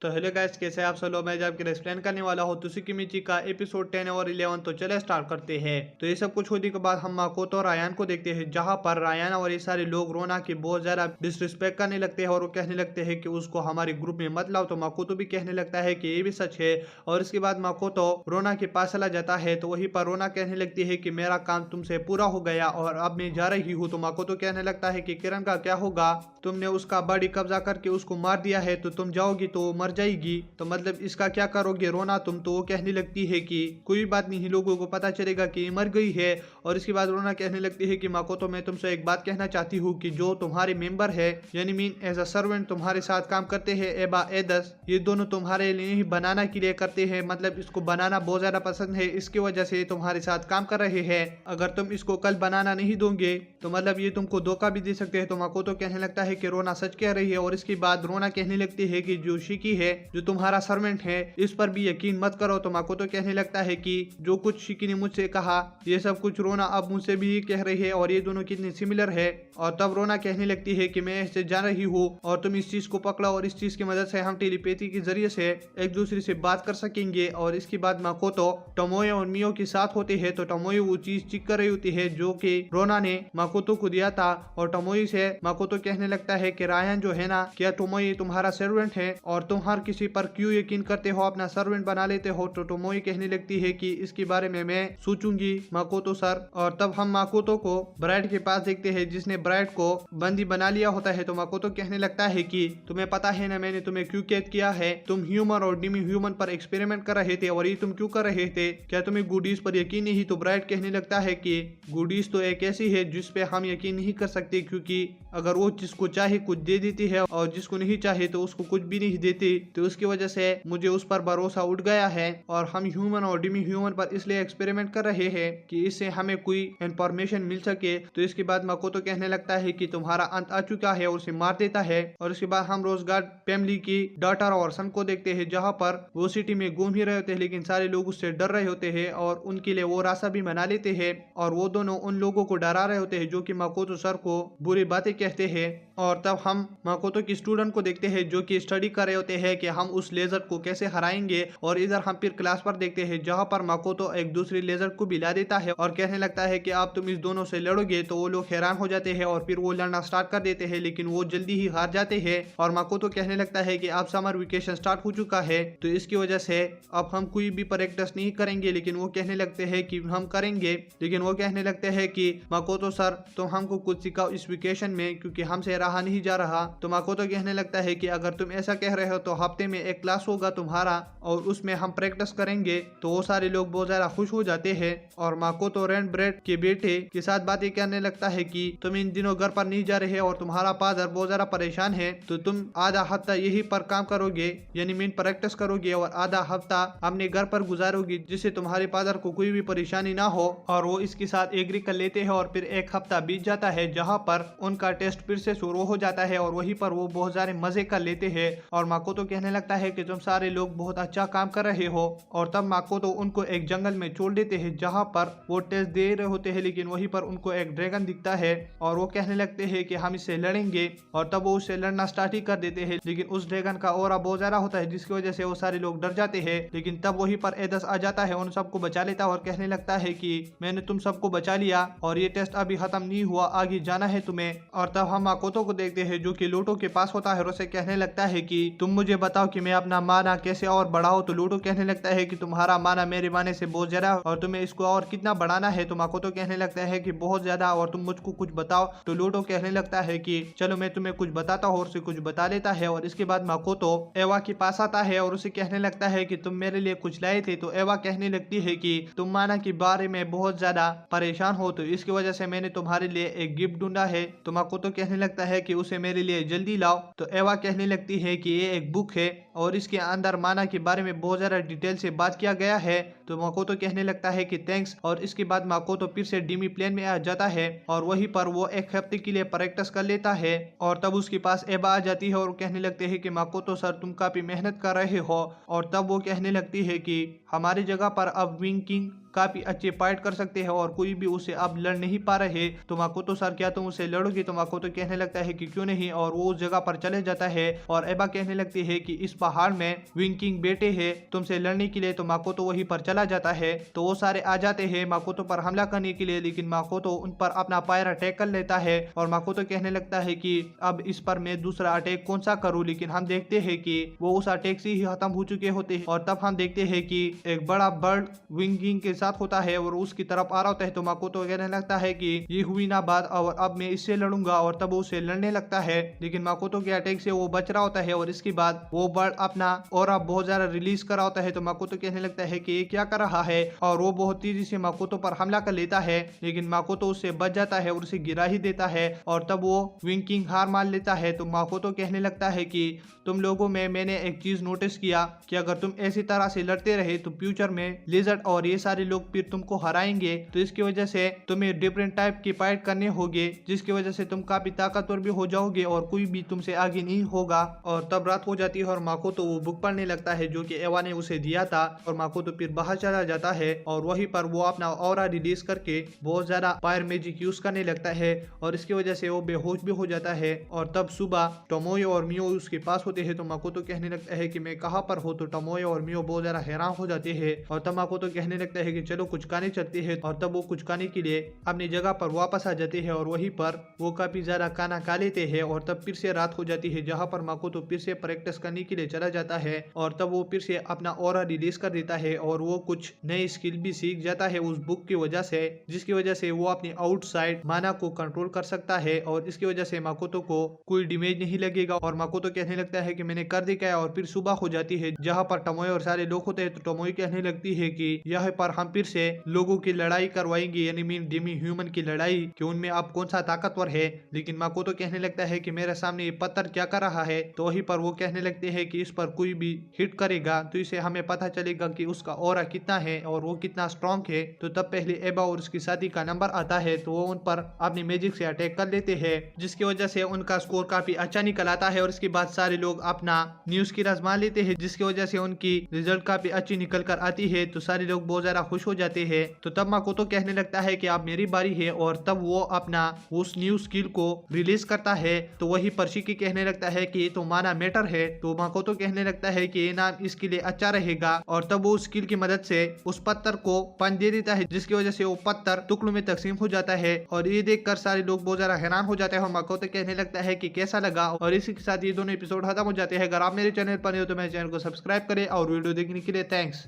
तो hello guys, कैसे आप सब लोग। मैं जब एक्सप्लेन करने वाला हूँ त्सुकिमिची का एपिसोड 10 और 11। तो चले स्टार्ट करते हैं। तो ये सब कुछ होने के बाद हम माकोतो और रायान को देखते हैं, जहाँ पर रायान और ये सारे लोग रोना की बहुत ज्यादा डिसरिस्पेक्ट करने लगते हैं और वो कहने लगते हैं कि उसको हमारे ग्रुप में मत लाओ। तो माकोतो भी कहने लगता है कि ये भी सच है। और इसके बाद माकोतो रोना के पास चला जाता है, तो वहीं पर रोना कहने लगती है कि मेरा काम तुमसे पूरा हो गया और अब मैं जा रही हूँ। तो माकोतो कहने लगता है कि किरण का क्या होगा, तुमने उसका बॉडी कब्जा करके उसको मार दिया है, तो तुम जाओगी तो मर जाएगी, तो मतलब इसका क्या करोगे रोना तुम। तो वो कहने लगती है कि कोई बात नहीं, लोगों को पता चलेगा कि मर गई है। और इसके बाद रोना कहने लगती है कि माकोतो, मैं तुमसे एक बात कहना चाहती हूँ कि जो तुम्हारे मेंबर है यानी मीन एज अ सर्वेंट तुम्हारे साथ काम करते हैं, एबा एदस, ये दोनों तुम्हारे लिए ही बनाना के लिए करते हैं। मतलब इसको बनाना बहुत ज्यादा पसंद है, इसकी वजह से तुम्हारे साथ काम कर रहे हैं। अगर तुम इसको कल बनाना नहीं दोगे तो मतलब ये तुमको धोखा भी दे सकते हैं। तो माकोतो कहने लगता है कि रोना सच कह रही है। और इसके बाद रोना कहने लगती है कि जो शिकी है, जो तुम्हारा सर्वेंट है, इस पर भी यकीन मत करो। तो माकोतो कहने लगता है कि जो कुछ शिकी ने मुझसे कहा ये सब कुछ रोना अब मुझसे भी कह रही है और ये दोनों कितने सिमिलर है। और तब रोना कहने लगती है कि मैं ऐसे जान रही हूँ और तुम इस चीज को पकड़ो और इस चीज की मदद से हम टेलीपैथी के जरिए से एक दूसरे से बात कर सकेंगे। और इसके बाद माकोतो टोमोयो और मियो के साथ होते हैं। तो टोमोयो वो चीज चेक कर रही होती है जो कि रोना ने माकोतो को दिया था। और टोमोयो से माकोतो कहने लगता है कि रायन जो है ना, क्या टोमोयो तुम्हारा सर्वेंट है और तुम हर किसी पर क्यों यकीन करते हो, अपना सर्वेंट बना लेते हो। तो टोमोयो कहने लगती है कि इसके बारे में मैं सोचूंगी माकोतो सर। और तब हम माकोतो को ब्राइड के पास देखते हैं, जिसने ब्राइड को बंदी बना लिया होता है। तो माकोतो कहने लगता है कि तुम्हें पता है ना मैंने तुम्हें क्यों कैद किया है, तुम ह्यूमन और डिमी ह्यूमन पर एक्सपेरिमेंट कर रहे थे और ये तुम क्यों कर रहे थे, क्या तुम्हें गुडीज पर यकीन नहीं। तो ब्राइड कहने लगता है कि गुडीज तो एक ऐसी है जिसपे हम यकीन नहीं कर सकते, क्योंकि अगर वो जिसको चाहे कुछ दे देती है और जिसको नहीं चाहे तो उसको कुछ भी नहीं देती। तो उसकी वजह से मुझे उस पर भरोसा उठ गया है और हम ह्यूमन और डिमी ह्यूमन पर इसलिए एक्सपेरिमेंट कर रहे हैं कि इससे हमें कोई इंफॉर्मेशन मिल सके। तो इसके बाद माकोतो कहने लगता है कि तुम्हारा अंत आ चुका है और उसे मार देता है। और उसके बाद हम रोजगार फैमिली की डॉटर और सन को देखते हैं, जहाँ पर वो सिटी में घूम ही रहे होते हैं, लेकिन सारे लोग उससे डर रहे होते हैं और उनके लिए वो रास्ता भी बना लेते हैं। और वो दोनों उन लोगों को डरा रहे होते हैं जो कि माकोतो सर को बुरी बातें कहते हैं। और तब हम माकोतो की स्टूडेंट को देखते हैं जो कि स्टडी कर रहे होते हैं कि हम उस लेजर को कैसे हराएंगे। और इधर हम फिर क्लास पर देखते हैं, जहाँ पर माकोतो एक दूसरी लेजर को भी ला देता है और कहने लगता है कि आप तुम इस दोनों से लड़ोगे। तो वो लोग हैरान हो जाते हैं और फिर वो लड़ना स्टार्ट कर देते हैं, लेकिन वो जल्दी ही हार जाते हैं। और माकोतो कहने लगता है कि अब समर वेकेशन स्टार्ट हो चुका है, तो इसकी वजह से अब हम कोई भी प्रैक्टिस नहीं करेंगे। लेकिन वो कहने लगते हैं कि हम करेंगे, लेकिन वो कहने लगते हैं कि माकोतो सर तुम हमको कुछ सिखाओ इस वेकेशन में, क्योंकि हमसे रहा नहीं जा रहा। तो माकोतो कहने लगता है कि अगर तुम ऐसा कह रहे हो तो हफ्ते में एक क्लास होगा तुम्हारा और उसमें हम प्रैक्टिस करेंगे। तो वो सारे लोग बहुत ज्यादा खुश हो जाते हैं। और माकोतो रैंड ब्रेड के बेटे के साथ बातें करने लगता है कि तुम इन दिनों घर पर नहीं जा रहे और तुम्हारा फादर बहुत ज्यादा परेशान है, तो तुम आधा हफ्ता यही पर काम करोगे यानी मीन प्रैक्टिस करोगे और आधा हफ्ता अपने घर पर गुजारोगे, जिससे तुम्हारे फादर को कोई भी परेशानी ना हो। और वो इसके साथ एग्री कर लेते हैं। और फिर एक हफ्ता बीत जाता है, जहाँ पर उनका टेस्ट फिर से शुरू हो जाता है और वहीं पर वो बहुत सारे मजे कर लेते हैं। और माकोतो कहने लगता है कि तुम सारे लोग बहुत अच्छा काम कर रहे हो। और तब माकोतो उनको एक जंगल में छोड़ देते हैं, जहाँ पर वो टेस्ट दे रहे होते हैं, लेकिन वहीं पर उनको एक ड्रैगन दिखता है और वो कहने लगते हैं कि हम इससे लड़ेंगे। और तब वो उससे लड़ना स्टार्ट ही कर देते हैं, लेकिन उस ड्रैगन का ऑरा बहुत ज्यादा होता है, जिसकी वजह से वो सारे लोग डर जाते हैं। लेकिन तब वहीं पर एदस आ जाता है, उन सबको बचा लेता है और कहने लगता है कि मैंने तुम सबको बचा लिया और ये टेस्ट अभी खत्म नहीं हुआ, आगे जाना है तुम्हें। और तब हम माकोतो को देखते हैं जो कि लूटो के पास होता है और उसे कहने लगता है कि तुम मुझे बताओ कि मैं अपना माना कैसे और बढ़ाऊं। तो लूटो कहने लगता है कि तुम्हारा माना मेरे माने से बहुत ज्यादा और तुम्हें इसको और कितना बढ़ाना है। तो माकोतो कहने लगता है कि बहुत ज्यादा और तुम मुझको कुछ बताओ। तो लूटो कहने लगता है कि चलो मैं तुम्हें कुछ बताता हूँ, और उसे कुछ बता लेता है। और इसके बाद माकोतो एवा के पास आता है और उसे कहने लगता है कि तुम मेरे लिए कुछ लाए थे। तो एवा कहने लगती है कि तुम माना के बारे में बहुत ज्यादा परेशान हो, तो इसकी वजह से मैंने तुम्हारे लिए एक गिफ्ट ढूंढा है। तो माकोतो कहने लगता है कि उसे मेरे लिए जल्दी लाओ। तो एवा कहने लगती है कि ये एक बुक है और इसके अंदर माना के बारे में बहुत ज्यादा डिटेल से बात किया गया है। तो माकोतो कहने लगता है कि थैंक्स। और इसके बाद माकोतो फिर से डिमी प्लेन में आ जाता है और वहीं पर वो एक हफ्ते के लिए प्रैक्टिस कर लेता है। और तब उसके पास एबा आ जाती है और कहने लगते हैं कि माकोतो सर तुम काफी मेहनत कर रहे हो। और तब वो कहने लगती है कि हमारी जगह पर अब विंग किंग काफी अच्छे फाइट कर सकते हैं और कोई भी उसे अब लड़ नहीं पा रहे। तो माकोतो सर क्या तुम उसे लड़ोगे? तो माकोतो कहने लगता है कि क्यों नहीं, और वो उस जगह पर चले जाता है। और एबा कहने लगती है कि इस पहाड़ में विंकिंग बेटे है तुमसे लड़ने के लिए। तो माकोतो वहीं पर चला जाता है। तो वो सारे आ जाते हैं माकोतो पर हमला करने के लिए, लेकिन माकोतो उन पर अपना फायर अटैक कर लेता है और माकोतो कहने लगता है कि अब इस पर मैं दूसरा अटैक कौन सा करूं। लेकिन हम देखते हैं कि वो उस अटैक से ही खत्म हो चुके होते हैं और तब हम देखते हैं कि एक बड़ा बर्ड विंगिंग के साथ होता है और उसकी तरफ आ रहा होता है। तो माकोतो कहने लगता है कि ये हुई ना बात और अब मैं इससे लड़ूंगा और तब वो उससे लड़ने लगता है। लेकिन माकोतो के अटैक से वो बच रहा होता है और इसके बाद वो बर्ड अपना ऑरा बहुत ज्यादा रिलीज कर रहा होता है। तो माकोतो कहने लगता है कि ये क्या कर रहा है और वो बहुत तेजी से माकोतो पर हमला कर लेता है, लेकिन माकोतो उससे बच जाता है और उसे गिरा ही देता है और तब वो विंकिंग हार मान लेता है। तो माकोतो कहने लगता है कि तुम लोगों में मैंने एक चीज नोटिस किया कि अगर तुम ऐसी तरह से लड़ते रहे तो फ्यूचर में लिजर्ड और ये सारे लोग फिर तुमको हराएंगे। तो इसकी वजह से तुम्हें डिफरेंट टाइप की फाइट करने होंगे, जिसकी वजह से तुम काफी ताकतवर भी हो जाओगे और कोई भी तुमसे आगे नहीं होगा। और तब रात हो जाती है और माकोतो वो बुक पढ़ने लगता है जो कि एवा ने उसे दिया था और माकोतो फिर बाहर चला जाता है और वहीं पर वो अपना ऑरा रिलीज करके बहुत ज्यादा फायर मैजिक यूज करने लगता है और इसकी वजह से वो बेहोश भी हो जाता है। और तब सुबह टोमोयो और मियो उसके पास होते हैं। तो माकोतो कहने लगता है कि मैं कहाँ पर हूँ। तो टोमोयो और मियो बहुत ज्यादा हैरान हो जाते हैं और तब माकोतो कहने लगता है कि चलो कुछ खाने चलते हैं और तब वो कुछ खाने के लिए अपनी जगह पर वापस आ जाते हैं और वहीं पर वो काफी ज्यादा खाना खा लेते हैं और तब फिर से रात हो जाती है, जहाँ पर माकोतो फिर से प्रैक्टिस करने के लिए चला जाता है और तब वो फिर से अपना ऑरा रिलीज कर देता है और वो कुछ नई स्किल भी सीख जाता है उस बुक की वजह से, जिसकी वजह से वो अपनी आउटसाइड माना को कंट्रोल कर सकता है और इसकी वजह से माकोतो को कोई डैमेज नहीं लगेगा। और माकोतो कहने लगता है कि मैंने कर दिया है और फिर सुबह हो जाती है, जहाँ पर टोमोयो और सारे लोग होते हैं। तो टोमोयो कहने लगती है कि यहाँ पर हम फिर से लोगों की लड़ाई करवाएंगे, यानी मीन डेमी ह्यूमन की लड़ाई कि उनमें अब कौन सा ताकतवर है। लेकिन माकोतो कहने लगता है कि मेरे सामने ये पत्थर क्या कर रहा है। तो वहीं पर वो कहने लगते हैं कि इस पर कोई भी हिट करेगा तो इसे हमें पता चलेगा कि उसका ऑरा कितना है और वो कितना स्ट्रॉन्ग है। तो तब पहले एबा और उसकी शादी का नंबर आता है तो वो उन पर अपनी मैजिक से अटैक कर लेते हैं, जिसकी वजह से उनका स्कोर काफी अच्छा निकल आता है और इसके बाद सारे लोग अपना न्यूज की आजमा लेते हैं, जिसकी वजह से उनकी रिजल्ट काफी अच्छी निकल कर आती है। तो सारे लोग बहुत ज्यादा खुश हो जाते हैं। तो तब माकोतो कहने लगता है कि अब मेरी बारी है और तब वो अपना उस न्यू स्किल को रिलीज करता है। तो वही पर्शिकी कहने लगता है कि ये तो माना मैटर है। तो माकोतो कहने लगता है कि ये नाम इसके लिए अच्छा रहेगा और तब वो स्किल की मदद से उस पत्थर को पंच दे देता है, जिसकी वजह से वो पत्थर टुकड़ों में तकसीम हो जाता है और ये देखकर सारे लोग बहुत ज्यादा हैरान हो जाते हैं और माकोतो कहने लगता है कि कैसा लगा। और इसी के साथ ये दोनों एपिसोड खत्म हो जाते हैं। अगर आप मेरे चैनल पर नहीं हो तो मेरे चैनल को सब्सक्राइब करें और वीडियो देखने के लिए थैंक्स।